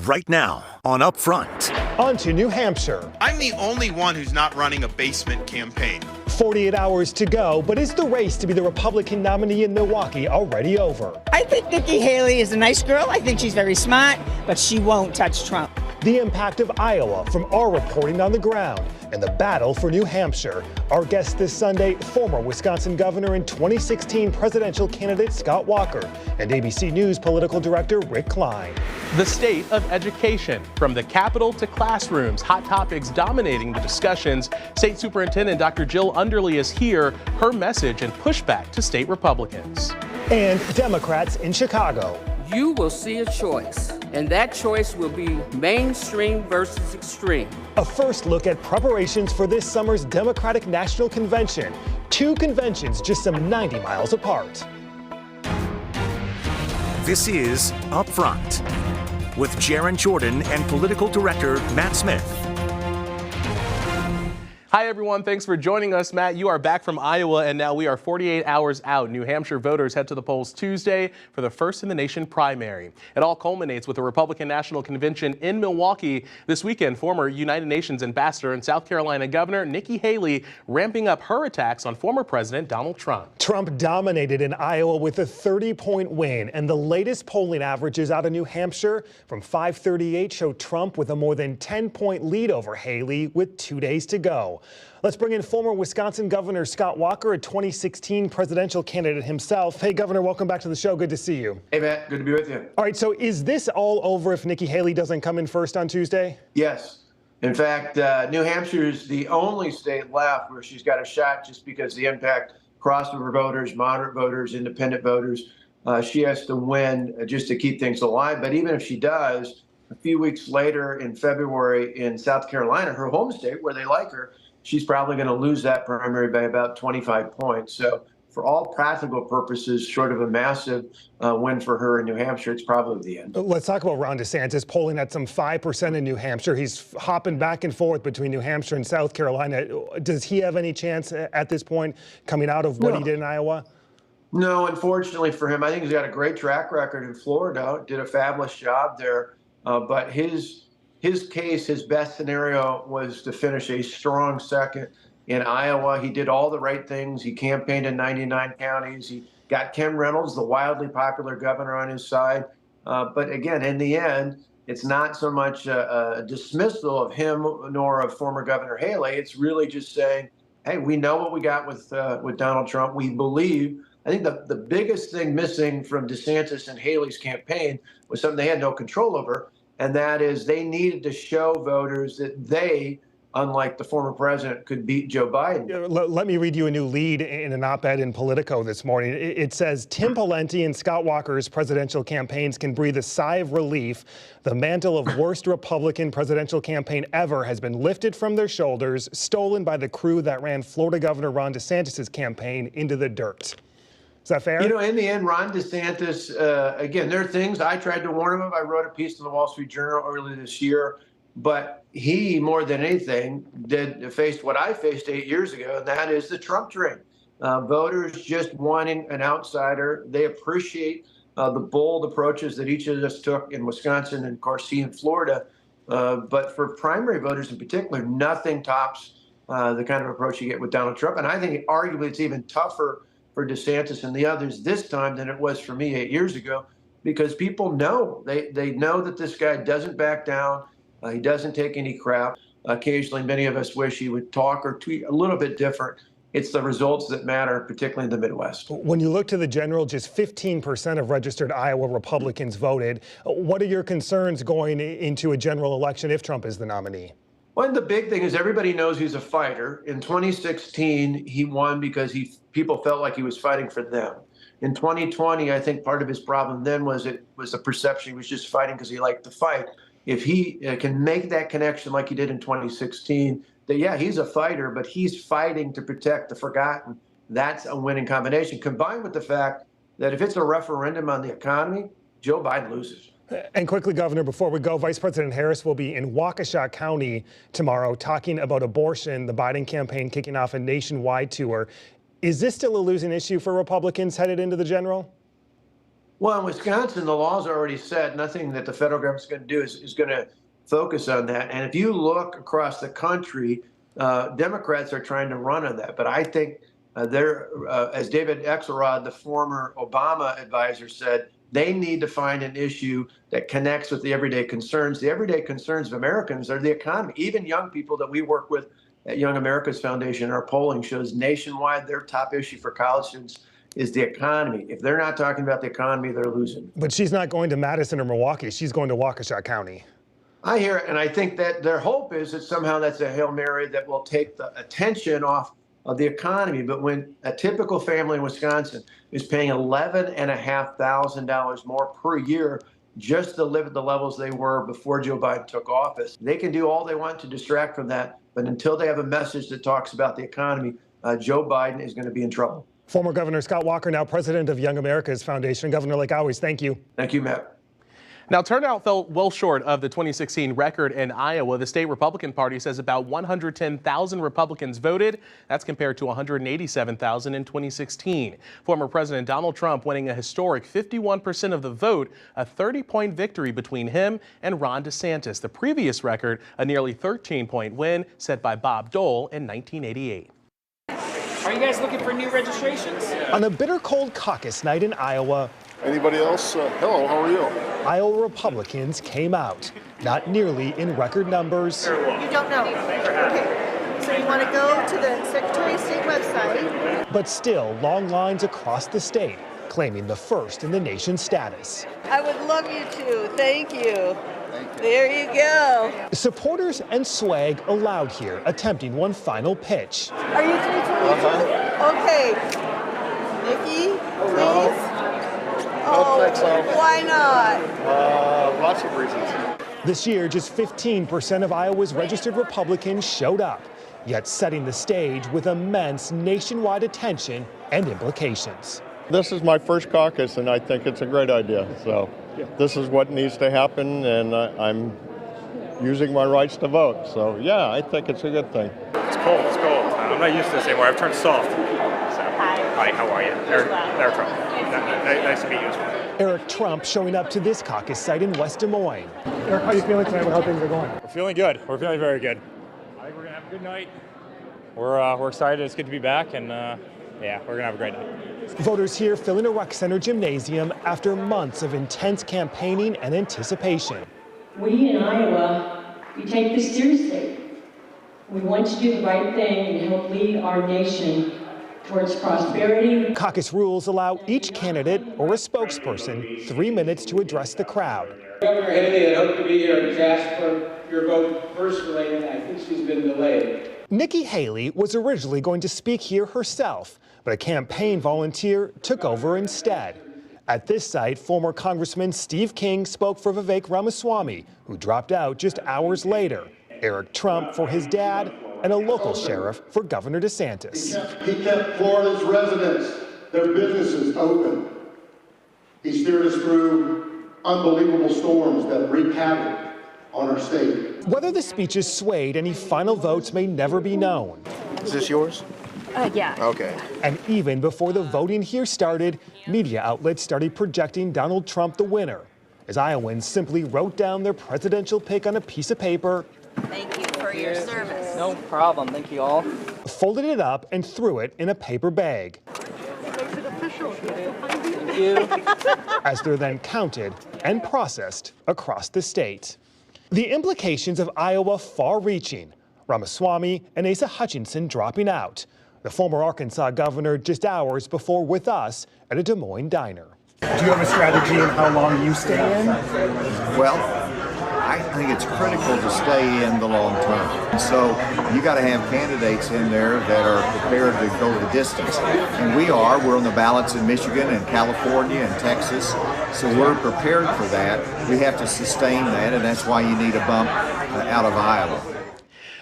Right now on Upfront. On to New Hampshire. I'm the only one who's not running a basement campaign. 48 hours to go, but is the race to be the Republican nominee in Milwaukee already over? I think Nikki Haley is a nice girl. I think she's very smart, but she won't touch Trump. The impact of Iowa from our reporting on the ground and the battle for New Hampshire. Our guest this Sunday, former Wisconsin governor and 2016 presidential candidate Scott Walker, and ABC News political director Rick Klein. The state of education, from the Capitol to classrooms, hot topics dominating the discussions. State Superintendent Dr. Jill Underly is here, her message and pushback to state Republicans. And Democrats in Chicago. You will see a choice, and that choice will be mainstream versus extreme. A first look at preparations for this summer's Democratic National Convention. Two conventions just some 90 miles apart. This is Upfront with Jaron Jordan and political director Matt Smith. Hi, everyone. Thanks for joining us. Matt, you are back from Iowa, and now we are 48 hours out. New Hampshire voters head to the polls Tuesday for the first in the nation primary. It all culminates with the Republican National Convention in Milwaukee. This weekend, former United Nations ambassador and South Carolina Governor Nikki Haley ramping up her attacks on former President Donald Trump. Trump dominated in Iowa with a 30-point win, and the latest polling averages out of New Hampshire from 538 show Trump with a more than 10-point lead over Haley with 2 days to go. Let's bring in former Wisconsin Governor Scott Walker, a 2016 presidential candidate himself. Hey, Governor, welcome back to the show. Good to see you. Hey, Matt. Good to be with you. All right, so is this all over if Nikki Haley doesn't come in first on Tuesday? Yes. In fact, New Hampshire is the only state left where she's got a shot just because the impact crossover voters, moderate voters, independent voters. She has to win just to keep things alive. But even if she does, a few weeks later in February in South Carolina, her home state where they like her, she's probably going to lose that primary by about 25 points. So for all practical purposes, short of a massive win for her in New Hampshire, it's probably the end. Let's talk about Ron DeSantis polling at some 5% in New Hampshire. He's hopping back and forth between New Hampshire and South Carolina. Does he have any chance at this point coming out of what he did in Iowa? No, unfortunately for him. I think he's got a great track record in Florida, did a fabulous job there. But his case, his best scenario was to finish a strong second in Iowa. He did all the right things. He campaigned in 99 counties. He got Ken Reynolds, the wildly popular governor, on his side. But again, in the end, it's not so much a dismissal of him nor of former Governor Haley. It's really just saying, hey, we know what we got with Donald Trump. We believe. I think the biggest thing missing from DeSantis and Haley's campaign was something they had no control over, and that is they needed to show voters that they, unlike the former president, could beat Joe Biden. Let me read you a new lead in an op-ed in Politico this morning. It says, Tim Pawlenty and Scott Walker's presidential campaigns can breathe a sigh of relief. The mantle of worst Republican presidential campaign ever has been lifted from their shoulders, stolen by the crew that ran Florida Governor Ron DeSantis' campaign into the dirt. Is that fair? You know, in the end, Ron DeSantis, again, there are things I tried to warn him of. I wrote a piece in the Wall Street Journal earlier this year, but he, more than anything, faced what I faced 8 years ago, and that is the Trump train. Voters just wanting an outsider. They appreciate the bold approaches that each of us took in Wisconsin and, of course, he in Florida. But for primary voters in particular, nothing tops the kind of approach you get with Donald Trump. And I think arguably it's even tougher for DeSantis and the others this time than it was for me 8 years ago, because people know, they know that this guy doesn't back down. He doesn't take any crap. Occasionally, many of us wish he would talk or tweet a little bit different. It's the results that matter, particularly in the Midwest. When you look to the general, just 15% of registered Iowa Republicans voted. What are your concerns going into a general election if Trump is the nominee? Well, the big thing is everybody knows he's a fighter. In 2016, he won because people felt like he was fighting for them. In 2020, I think part of his problem then was the perception he was just fighting because he liked to fight. If he can make that connection like he did in 2016, that yeah, he's a fighter, but he's fighting to protect the forgotten. That's a winning combination, combined with the fact that if it's a referendum on the economy, Joe Biden loses. And quickly, Governor, before we go, Vice President Harris will be in Waukesha County tomorrow talking about abortion, the Biden campaign kicking off a nationwide tour. Is this still a losing issue for Republicans headed into the general? Well, in Wisconsin, the law's already set. Nothing that the federal government's going to do is going to focus on that. And if you look across the country, Democrats are trying to run on that. But I think as David Axelrod, the former Obama advisor, said, they need to find an issue that connects with the everyday concerns. The everyday concerns of Americans are the economy. Even young people that we work with at Young America's Foundation, our polling shows nationwide their top issue for college students is the economy. If they're not talking about the economy, they're losing. But she's not going to Madison or Milwaukee. She's going to Waukesha County. I hear it, and I think that their hope is that somehow that's a Hail Mary that will take the attention off of the economy. But when a typical family in Wisconsin is paying $11,500 more per year just to live at the levels they were before Joe Biden took office, they can do all they want to distract from that. But until they have a message that talks about the economy, Joe Biden is going to be in trouble. Former Governor Scott Walker, now president of Young America's Foundation. Governor, like always, thank you. Thank you, Matt. Now, turnout fell well short of the 2016 record in Iowa. The state Republican Party says about 110,000 Republicans voted. That's compared to 187,000 in 2016. Former President Donald Trump winning a historic 51% of the vote, a 30-point victory between him and Ron DeSantis. The previous record, a nearly 13-point win set by Bob Dole in 1988. Are you guys looking for new registrations? On a bitter cold caucus night in Iowa, anybody else? Hello, how are you? Iowa Republicans came out, not nearly in record numbers. You don't know. Okay. So you want to go to the Secretary of State website. But still, long lines across the state, claiming the first in the nation status. I would love you to. Thank you. There you go. Supporters and swag allowed here, attempting one final pitch. Are you 322? Okay. Nikki, please. Oh, think so. Why not? Lots of reasons. This year, just 15% of Iowa's registered Republicans showed up, yet setting the stage with immense nationwide attention and implications. This is my first caucus, and I think it's a great idea. So this is what needs to happen, and I'm using my rights to vote. So, yeah, I think it's a good thing. It's cold. It's cold. I'm not used to this anymore. I've turned soft. Hi, how are you? Eric Trump. Nice to meet you as well. Eric Trump showing up to this caucus site in West Des Moines. Eric, how are you feeling tonight with how things are going? We're feeling good. We're feeling very good. I think we're going to have a good night. We're excited. It's good to be back, and yeah, we're going to have a great night. Voters here filling a rec center gymnasium after months of intense campaigning and anticipation. We in Iowa, we take this seriously. We want to do the right thing and help lead our nation towards prosperity. Caucus rules allow each candidate or a spokesperson 3 minutes to address the crowd. Governor Haley had hoped to be here to ask for your vote personally, and I think she's been delayed. Nikki Haley was originally going to speak here herself, but a campaign volunteer took over instead. At this site, former Congressman Steve King spoke for Vivek Ramaswamy, who dropped out just hours later. Eric Trump for his dad, and a local sheriff for Governor DeSantis. He kept Florida's residents, their businesses open. He steered us through unbelievable storms that wreaked havoc on our state. Whether the speeches swayed any final votes may never be known. Is this yours? Yeah. Okay. And even before the voting here started, media outlets started projecting Donald Trump the winner, as Iowans simply wrote down their presidential pick on a piece of paper. Thank you for your service. No problem. Thank you all. Folded it up and threw it in a paper bag. Thank you. As they're then counted and processed across the state. The implications of Iowa far-reaching. Ramaswamy and Asa Hutchinson dropping out. The former Arkansas governor just hours before with us at a Des Moines diner. Do you have a strategy in how long you stay in? Well, I think it's critical to stay in the long term. So you got to have candidates in there that are prepared to go the distance. And we're on the ballots in Michigan and California and Texas. So we're prepared for that. We have to sustain that, and that's why you need a bump out of Iowa.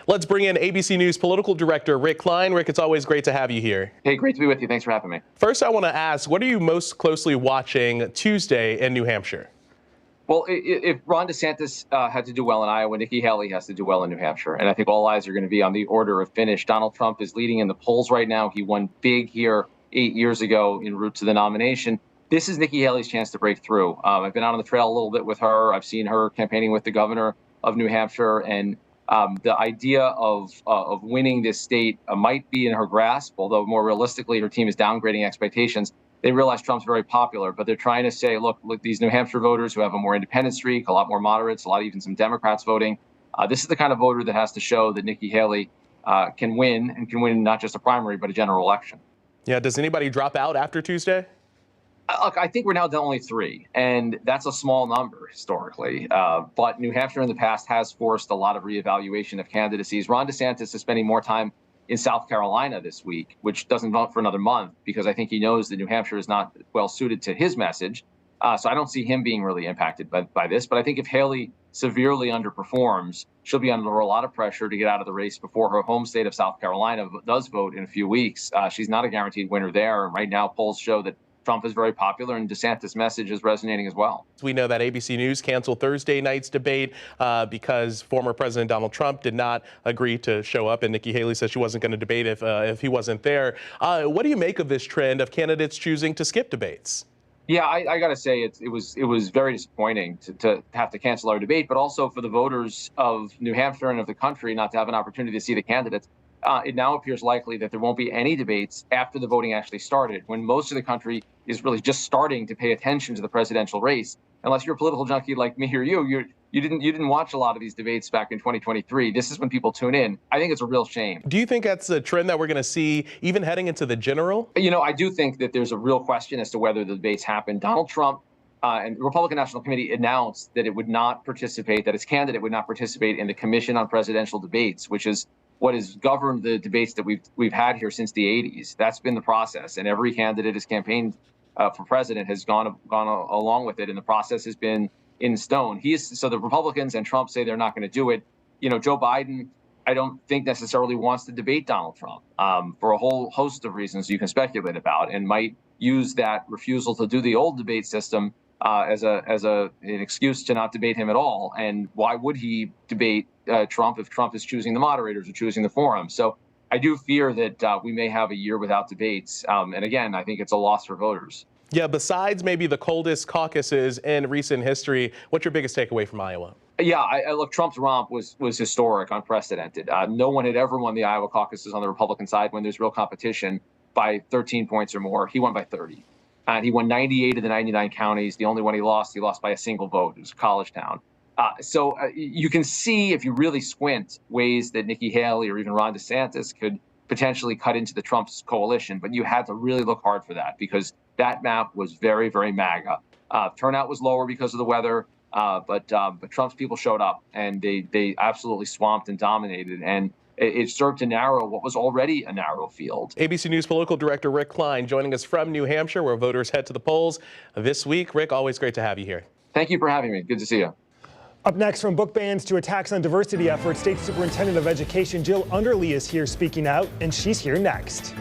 Let's bring in ABC News political director Rick Klein. Rick, it's always great to have you here. Hey, great to be with you. Thanks for having me. First, I want to ask, what are you most closely watching Tuesday in New Hampshire? Well, if Ron DeSantis had to do well in Iowa, Nikki Haley has to do well in New Hampshire. And I think all eyes are going to be on the order of finish. Donald Trump is leading in the polls right now. He won big here 8 years ago en route to the nomination. this is Nikki Haley's chance to break through. I've been out on the trail a little bit with her. I've seen her campaigning with the governor of New Hampshire, and the idea of winning this state might be in her grasp, although more realistically, her team is downgrading expectations. They realize Trump's very popular, but they're trying to say, look, these New Hampshire voters who have a more independent streak, a lot more moderates, even some Democrats voting. This is the kind of voter that has to show that Nikki Haley can win, and can win not just a primary, but a general election. Yeah, does anybody drop out after Tuesday? Look, I think we're now down to only 3, and that's a small number historically. But New Hampshire in the past has forced a lot of reevaluation of candidacies. Ron DeSantis is spending more time in South Carolina this week, which doesn't vote for another month, because I think he knows that New Hampshire is not well suited to his message. So I don't see him being really impacted by this. But I think if Haley severely underperforms, she'll be under a lot of pressure to get out of the race before her home state of South Carolina does vote in a few weeks. She's not a guaranteed winner there. And right now, polls show that Trump is very popular, and DeSantis' message is resonating as well. We know that ABC News canceled Thursday night's debate because former President Donald Trump did not agree to show up, and Nikki Haley said she wasn't going to debate if he wasn't there. What do you make of this trend of candidates choosing to skip debates? Yeah, I got to say it was very disappointing to have to cancel our debate, but also for the voters of New Hampshire and of the country not to have an opportunity to see the candidates. It now appears likely that there won't be any debates after the voting actually started, when most of the country is really just starting to pay attention to the presidential race. Unless you're a political junkie like me or you didn't watch a lot of these debates back in 2023. This is when people tune in. I think it's a real shame. Do you think that's a trend that we're going to see even heading into the general? You know, I do think that there's a real question as to whether the debates happen. Donald Trump and the Republican National Committee announced that it would not participate, that its candidate would not participate in the Commission on Presidential Debates, which is what has governed the debates that we've had here since the 80s. That's been the process, and every candidate has campaigned for president has gone along with it, and the process has been in stone. So the Republicans and Trump say they're not going to do it. You know, Joe Biden, I don't think necessarily wants to debate Donald Trump for a whole host of reasons you can speculate about, and might use that refusal to do the old debate system as an excuse to not debate him at all. And why would he debate Trump if Trump is choosing the moderators or choosing the forum? So I do fear that we may have a year without debates. And again, I think it's a loss for voters. Yeah, besides maybe the coldest caucuses in recent history, what's your biggest takeaway from Iowa? Yeah, look, Trump's romp was historic, unprecedented. No one had ever won the Iowa caucuses on the Republican side when there's real competition by 13 points or more. He won by 30. And he won 98 of the 99 counties. The only one he lost by a single vote. It was a college town. So you can see, if you really squint, ways that Nikki Haley or even Ron DeSantis could potentially cut into the Trump's coalition. But you had to really look hard for that, because that map was very, very MAGA. Turnout was lower because of the weather, but Trump's people showed up, and they absolutely swamped and dominated. And it served to narrow what was already a narrow field. ABC News political director Rick Klein joining us from New Hampshire, where voters head to the polls this week. Rick, always great to have you here. Thank you for having me. Good to see you. Up next, from book bans to attacks on diversity efforts, State Superintendent of Education Jill Underly is here speaking out, and she's here next.